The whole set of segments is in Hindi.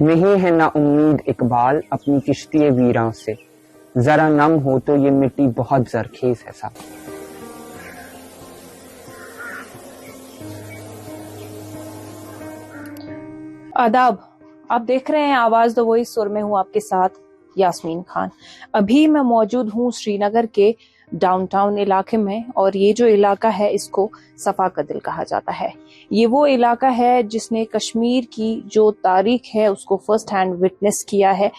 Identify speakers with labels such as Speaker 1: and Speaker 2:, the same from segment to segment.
Speaker 1: नहीं है ना उम्मीद इकबाल अपनी किश्ती वीरां से, जरा नम हो तो ये मिट्टी बहुत जरखेज है साहब।
Speaker 2: आदाब। आप देख रहे हैं आवाज द वॉइस और मैं हूं आपके साथ यास्मीन खान। अभी मैं मौजूद हूं श्रीनगर के डाउनटाउन इलाके में और ये जो इलाका है इसको सफा कदिल कहा जाता है। ये वो इलाका है जिसने कश्मीर की जो तारीख है उसको फर्स्ट हैंड विटनेस किया है।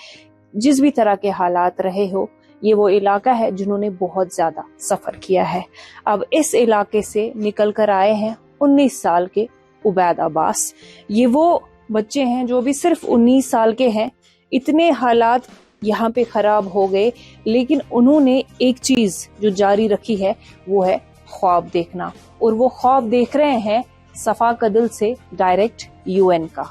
Speaker 2: जिस भी तरह के हालात रहे हो, ये वो इलाका है जिन्होंने बहुत ज्यादा सफर किया है। अब इस इलाके से निकल कर आए हैं 19 साल के उबैद अब्बास। ये वो बच्चे हैं जो भी सिर्फ 19 साल के हैं। इतने हालात यहाँ पे खराब हो गए, लेकिन उन्होंने एक चीज जो जारी रखी है वो है ख्वाब देखना, और वो ख्वाब देख रहे हैं सफा कदिल से डायरेक्ट यूएन का।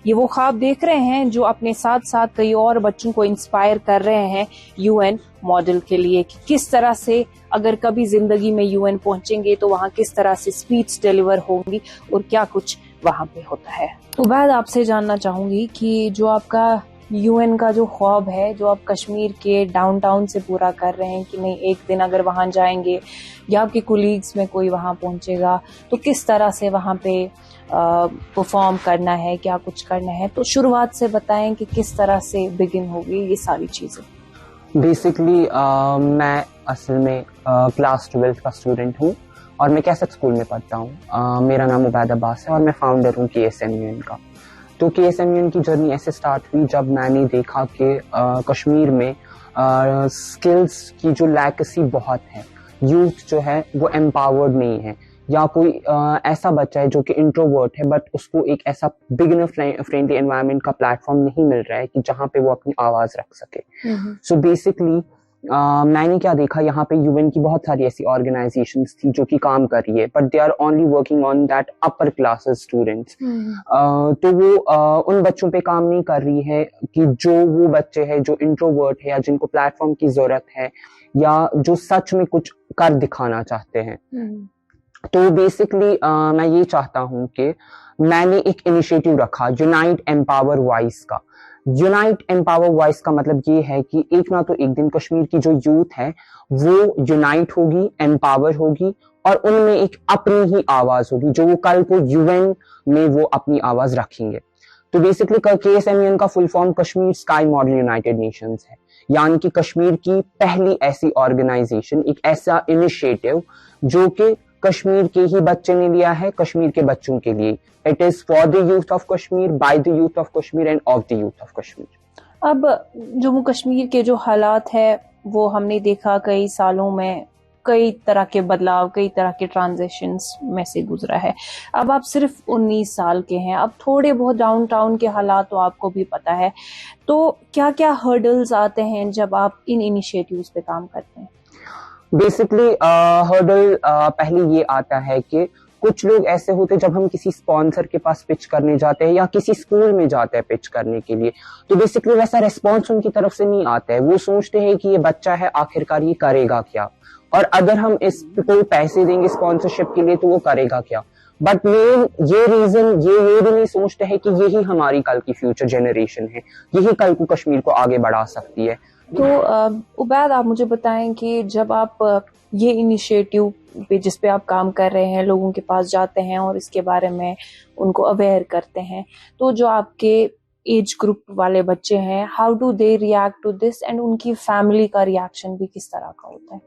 Speaker 2: ये वो ख्वाब देख रहे हैं जो अपने साथ साथ कई और बच्चों को इंस्पायर कर रहे हैं यूएन मॉडल के लिए, कि किस तरह से अगर कभी जिंदगी में यूएन पहुंचेंगे तो वहाँ किस तरह से स्पीच डिलीवर होंगी और क्या कुछ वहाँ पे होता है। उबैद, आपसे जानना चाहूंगी कि जो आपका यूएन का जो ख्वाब है जो आप कश्मीर के डाउनटाउन से पूरा कर रहे हैं कि नहीं एक दिन अगर वहां जाएंगे या आपके कोलीग्स में कोई वहां पहुंचेगा तो किस तरह से वहां पे परफॉर्म करना है, क्या कुछ करना है, तो शुरुआत से बताएं कि किस तरह से बिगिन होगी ये सारी चीजें।
Speaker 1: बेसिकली मैं असल में क्लास 12 का स्टूडेंट हूँ और मैं कैसेट स्कूल में पढ़ता हूँ। मेरा नाम उबैद अब्बास है और मैं फाउंडर हूँ KSMUN का। तो KSMUN की जर्नी ऐसे स्टार्ट हुई जब मैंने देखा कि कश्मीर में स्किल्स की जो लैकेसी बहुत है, यूथ जो है वो एम्पावर्ड नहीं है, या कोई ऐसा बच्चा है जो कि इंट्रोवर्ट है बट उसको एक ऐसा बिगिनर फ्रेंडली एनवायरनमेंट का प्लेटफॉर्म नहीं मिल रहा है कि जहाँ पे वो अपनी आवाज रख सके। सो बेसिकली मैंने क्या देखा, यहाँ पे यूएन की बहुत सारी ऐसी ऑर्गेनाइजेशंस थी जो कि काम कर रही है, but they are only working on that upper classes students. तो वो उन बच्चों पे काम नहीं कर रही है कि जो वो बच्चे हैं जो इंट्रोवर्ट है या जिनको प्लेटफॉर्म की जरूरत है या जो सच में कुछ कर दिखाना चाहते हैं। तो बेसिकली मैं ये चाहता हूँ कि मैंने एक इनिशिएटिव रखा यूनाइट एम्पावर वॉइस का। यूनाइट एम्पावर वॉइस का मतलब ये है कि एक ना तो एक दिन कश्मीर की जो यूथ है वो यूनाइट होगी, एम्पावर होगी और उनमें एक अपनी ही आवाज होगी जो वो कल को यूएन में वो अपनी आवाज रखेंगे। तो बेसिकली KSMUN का full form Kashmir sky model United Nations है, यानी कि कश्मीर की पहली ऐसी ऑर्गेनाइजेशन, एक ऐसा इनिशिएटिव जो कि कश्मीर के ही बच्चे ने लिया है, कश्मीर के बच्चों के लिए। It is for the youth of Kashmir, by the youth of Kashmir end of the youth of Kashmir.
Speaker 2: अब जम्मू कश्मीर के जो हालात है वो हमने देखा कई सालों में कई तरह के बदलाव, कई तरह के ट्रांजिशंस में से गुजरा है। अब आप सिर्फ 19 साल के हैं, अब थोड़े बहुत डाउनटाउन के हालात तो आपको भी पता है, तो क्या क्या हर्डल्स आते हैं जब आप इन इनिशिएटिव्स पे काम करते हैं?
Speaker 1: बेसिकली हर्डल पहले ये आता है कि कुछ लोग ऐसे होते हैं जब हम किसी स्पॉन्सर के पास पिच करने जाते हैं या किसी स्कूल में जाते हैं पिच करने के लिए, तो बेसिकली वैसा रिस्पॉन्स उनकी तरफ से नहीं आता है। वो सोचते हैं कि ये बच्चा है आखिरकार ये करेगा क्या, और अगर हम इस को पैसे देंगे स्पॉन्सरशिप के लिए तो वो करेगा क्या। बट मेन ये रीजन ये भी नहीं सोचते हैं कि यही हमारी कल की फ्यूचर जनरेशन है, यही कल को कश्मीर को आगे बढ़ा सकती है।
Speaker 2: तो उबैद, आप मुझे बताएं कि जब आप ये इनिशिएटिव पे जिस पे आप काम कर रहे हैं लोगों के पास जाते हैं और इसके बारे में उनको अवेयर करते हैं, तो जो आपके एज ग्रुप वाले बच्चे हैं, how do they react to this and उनकी फैमिली का रिएक्शन भी किस तरह का होता है?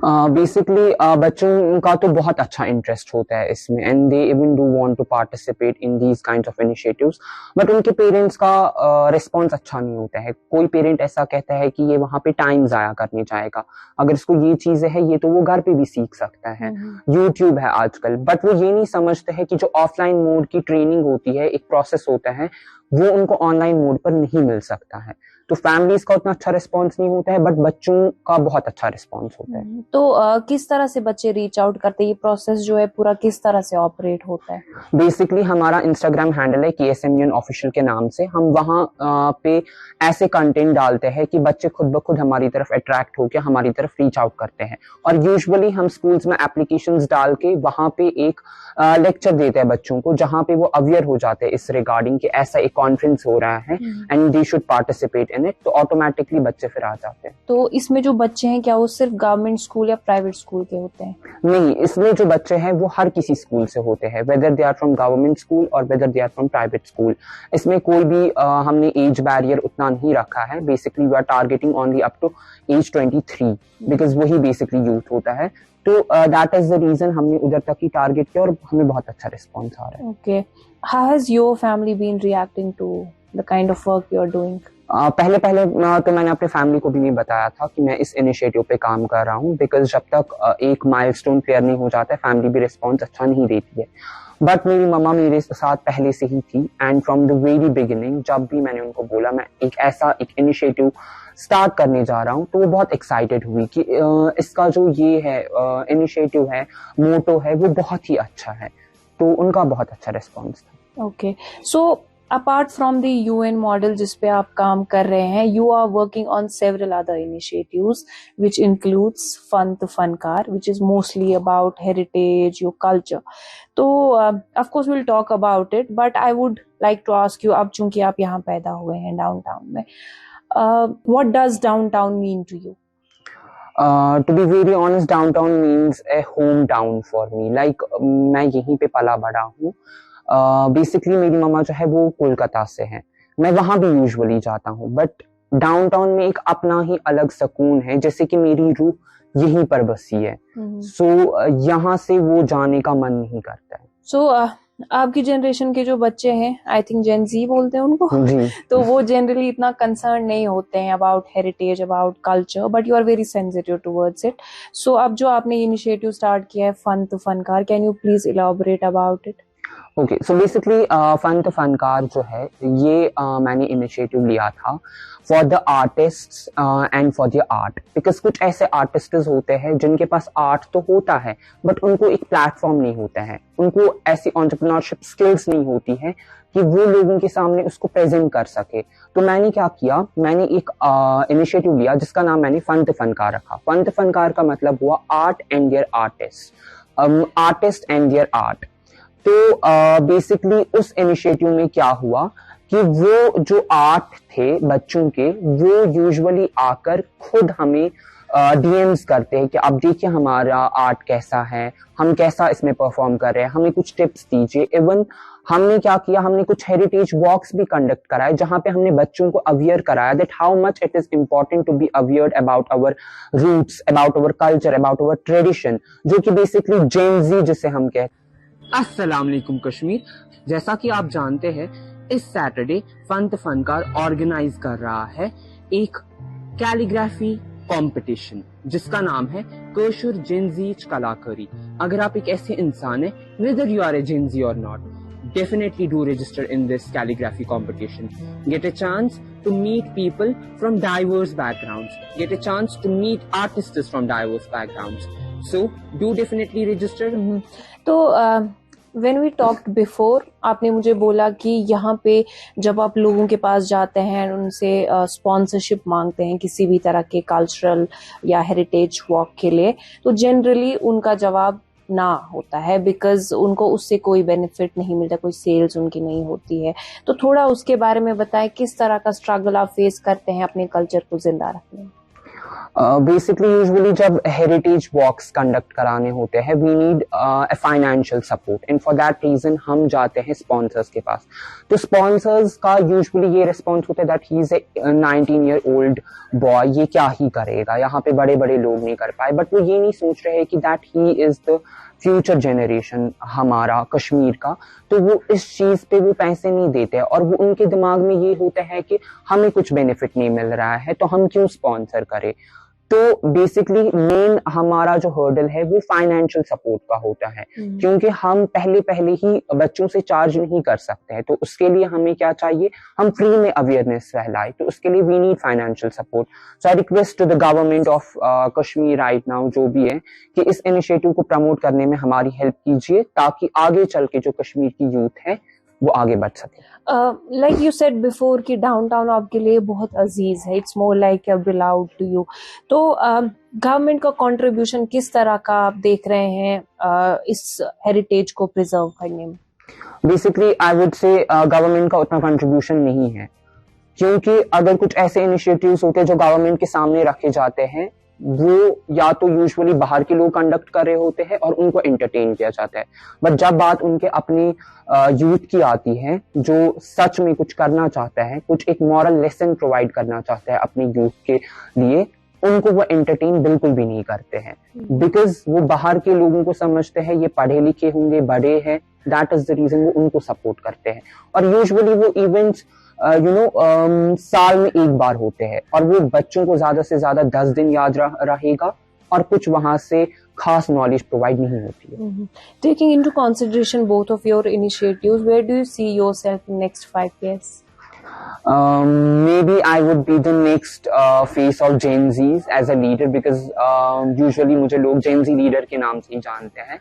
Speaker 1: बेसिकली बच्चों का तो बहुत अच्छा इंटरेस्ट होता है इसमें and they even do want to participate in these kind of initiatives, but उनके पेरेंट्स का रिस्पॉन्स अच्छा नहीं होता है। कोई पेरेंट ऐसा कहता है कि ये वहाँ पे टाइम जाया करने जाएगा, अगर इसको ये चीजें है ये तो वो घर पे भी सीख सकता है, यूट्यूब है आजकल। बट वो ये नहीं समझते है कि जो ऑफलाइन मोड की ट्रेनिंग होती है, एक प्रोसेस होता है, वो उनको ऑनलाइन मोड पर नहीं मिल सकता है। तो फैमिलीज का उतना अच्छा रिस्पॉन्स नहीं होता है, बट बच्चों का बहुत अच्छा रिस्पॉन्स होता है।
Speaker 2: तो किस तरह से बच्चे रीच आउट करते हैं, ये प्रोसेस जो है पूरा किस तरह से ऑपरेट होता है?
Speaker 1: बेसिकली हमारा इंस्टाग्राम हैंडल है KSMUN ऑफिशियल के नाम से। हम वहाँ पे ऐसे कंटेंट डालते हैं कि बच्चे खुद ब खुद हमारी तरफ अट्रैक्ट होकर हमारी तरफ रीच आउट करते हैं। और यूजुअली हम स्कूल्स में एप्लीकेशंस डाल के वहाँ पे एक लेक्चर देते हैं बच्चों को, जहाँ पे वो अवेयर हो जाते हैं इस रिगार्डिंग कि ऐसा एक कॉन्फ्रेंस हो रहा है and they should participate in it, तो ऑटोमेटिकली बच्चे फिर आ जाते हैं।
Speaker 2: तो इसमें जो बच्चे हैं क्या वो सिर्फ गवर्नमेंट स्कूल या प्राइवेट स्कूल के होते हैं?
Speaker 1: नहीं, इसमें जो बच्चे हैं वो हर किसी स्कूल से होते हैं, whether they are from government school और whether they are from private school. इसमें कोई भी हमने एज बैरियर उतना नहीं रखा है। Basically we are targeting only up to age 23 because वही बेसिकली यूथ होता है। तो दैट इज द रीजन हमने उधर तक ही टारगेट किया और हमें बहुत अच्छा रिस्पॉन्स आ रहा है।
Speaker 2: Okay, how has your family been reacting to the kind of work you are doing?
Speaker 1: पहले तो मैंने अपने फैमिली को भी नहीं बताया था कि मैं इस इनिशिएटिव पे काम कर रहा हूँ, बिकॉज जब तक एक माइलस्टोन क्लियर नहीं हो जाता है फैमिली भी रिस्पॉन्स अच्छा नहीं देती है। बट मेरी मम्मा मेरे साथ पहले से ही थी and from the very beginning जब भी मैंने उनको बोला मैं एक इनिशिएटिव स्टार्ट करने जा रहा हूँ, तो वो बहुत एक्साइटेड हुई कि इसका जो ये है इनिशिएटिव है, मोटो है, वो बहुत ही अच्छा है। तो उनका बहुत अच्छा रिस्पॉन्स था।
Speaker 2: Okay, so apart from the UN model जिस पे आप काम कर रहे हैं, you are working on several other initiatives which includes fun to Fankaar, which is mostly about heritage, your culture. तो of course will talk about it, but I would like to ask you, अब चूंकि आप यहाँ पैदा हुए हैं डाउनटाउन में, what does downtown mean to you?
Speaker 1: To be very honest, downtown means a hometown for me. Like मैं यहीं पे पला बड़ा हूँ। बेसिकली मेरी मम्मा जो है वो कोलकाता से है, मैं वहां भी यूजुअली जाता हूँ, बट डाउनटाउन में एक अपना ही अलग सुकून है, जैसे कि मेरी रूह यहीं पर बसी है। सो यहाँ से वो जाने का मन नहीं करता है।
Speaker 2: सो आपकी जनरेशन के जो बच्चे हैं, आई थिंक जेन जी बोलते हैं उनको,
Speaker 1: जी।
Speaker 2: तो वो जनरली इतना कंसर्न नहीं होते हैं about heritage, about culture, but you are very sensitive towards it. So अब जो आपने इनिशिएटिव स्टार्ट किया है fun to Fankaar, can you please elaborate about it?
Speaker 1: Okay, so basically fun to Fankaar जो है ये मैंने इनिशिएटिव लिया था for the artists and for the art, because कुछ ऐसे आर्टिस्ट्स होते हैं जिनके पास आर्ट तो होता है बट उनको एक प्लेटफॉर्म नहीं होता है, उनको ऐसी एंटरप्रेन्योरशिप स्किल्स नहीं होती है कि वो लोगों के सामने उसको प्रेजेंट कर सके। तो मैंने क्या किया, मैंने एक इनिशिएटिव लिया जिसका नाम मैंने फन टू फनकार रखा। फन टू फनकार का मतलब हुआ art and their artist, artist and their art. तो बेसिकली उस इनिशिएटिव में क्या हुआ कि वो जो आर्ट थे बच्चों के, वो यूजुअली आकर खुद हमें DMs करते हैं कि आप देखिए हमारा आर्ट कैसा है, हम कैसा इसमें परफॉर्म कर रहे हैं, हमें कुछ टिप्स दीजिए। इवन हमने क्या किया, हमने कुछ हेरिटेज वॉक्स भी कंडक्ट कराए जहां पे हमने बच्चों को अवेयर कराया that how much it is important to be aware about our roots, about our culture, about our tradition, जो कि बेसिकली जेन ज़ी जिसे हम कहते हैं। अस्सलाम वालेकुम कश्मीर। जैसा कि आप जानते हैं इस Saturday fun to Fankar organise कर रहा है एक कैलीग्राफी कंपटीशन जिसका नाम है कशुर जिनजीच कलाकारी। अगर आप एक ऐसे इंसान है, whether you are a Gen Z or not, definitely do register in this calligraphy competition. Get a chance to meet people from diverse backgrounds. Get a chance to meet artists from diverse backgrounds. So do definitely register.
Speaker 2: तो when we talked before, आपने मुझे बोला कि यहाँ पे जब आप लोगों के पास जाते हैं उनसे स्पॉन्सरशिप मांगते हैं किसी भी तरह के कल्चरल या हेरिटेज वॉक के लिए, तो जनरली उनका जवाब ना होता है बिकॉज उनको उससे कोई बेनिफिट नहीं मिलता, कोई सेल्स उनकी नहीं होती है। तो थोड़ा उसके बारे में बताएं, किस तरह का स्ट्रगल आप फेस करते हैं अपने कल्चर को जिंदा रखने में?
Speaker 1: बेसिकली यूजुअली जब हेरिटेज वॉक्स कंडक्ट कराने होते हैं we need a financial support and for that reason हम जाते हैं स्पॉन्सर्स के पास। तो स्पॉन्सर्स का यूजुअली ये रिस्पॉन्स होता है that he is a 19-year-old boy, ये क्या ही करेगा, यहाँ पे बड़े बड़े लोग नहीं कर पाए। बट वो ये नहीं सोच रहे कि that he is the future generation हमारा कश्मीर का, तो वो इस चीज पे वो पैसे नहीं देते और वो उनके दिमाग में ये होता है कि हमें कुछ बेनिफिट नहीं मिल रहा है तो हम क्यों स्पॉन्सर करें। तो बेसिकली मेन हमारा जो हर्डल है वो फाइनेंशियल सपोर्ट का होता है, क्योंकि हम पहले ही बच्चों से चार्ज नहीं कर सकते हैं। तो उसके लिए हमें क्या चाहिए, हम फ्री में अवेयरनेस फैलाए, तो उसके लिए we need financial support. So I request to the government of Kashmir right now, जो भी है, कि इस इनिशिएटिव को प्रमोट करने में हमारी हेल्प कीजिए, ताकि आगे चल के जो कश्मीर की यूथ है वो आगे बढ़ सके।
Speaker 2: लाइक यू सेड बिफोर कि डाउनटाउन आपके लिए बहुत अजीज है, it's more like a beloved to you. तो गवर्नमेंट का कंट्रीब्यूशन किस तरह का आप देख रहे हैं इस हेरिटेज को प्रिजर्व करने में?
Speaker 1: Basically I would say government का उतना कंट्रीब्यूशन नहीं है, क्योंकि अगर कुछ ऐसे इनिशिएटिव्स होते हैं जो गवर्नमेंट के सामने रखे जाते हैं, वो या तो यूजुअली बाहर के लोग कंडक्ट कर रहे होते हैं और उनको एंटरटेन किया जाता है। बट जब बात उनके अपनी यूथ की आती है, जो सच में कुछ करना चाहता है, कुछ एक मॉरल लेसन प्रोवाइड करना चाहता है अपनी यूथ के लिए, उनको वो एंटरटेन बिल्कुल भी नहीं करते हैं, बिकॉज वो बाहर के लोगों को समझते हैं ये पढ़े लिखे होंगे, बड़े हैं, दैट इज द रीजन वो उनको सपोर्ट करते हैं। और यूजुअली वो इवेंट्स साल में एक बार होते हैं, और वो बच्चों को ज्यादा से ज्यादा 10 दिन याद रहेगा, और कुछ वहां से खास नॉलेज प्रोवाइड नहीं होती है।
Speaker 2: Taking into consideration both of your initiatives, where do you see yourself in next 5 years?
Speaker 1: Maybe I would be the next face of Gen Zs as a leader, because usually मुझे लोग Gen Z leader के नाम से ही जानते हैं।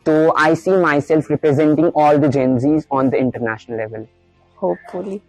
Speaker 1: तो I see myself representing all the Gen Zs on the international level.
Speaker 2: Hopefully.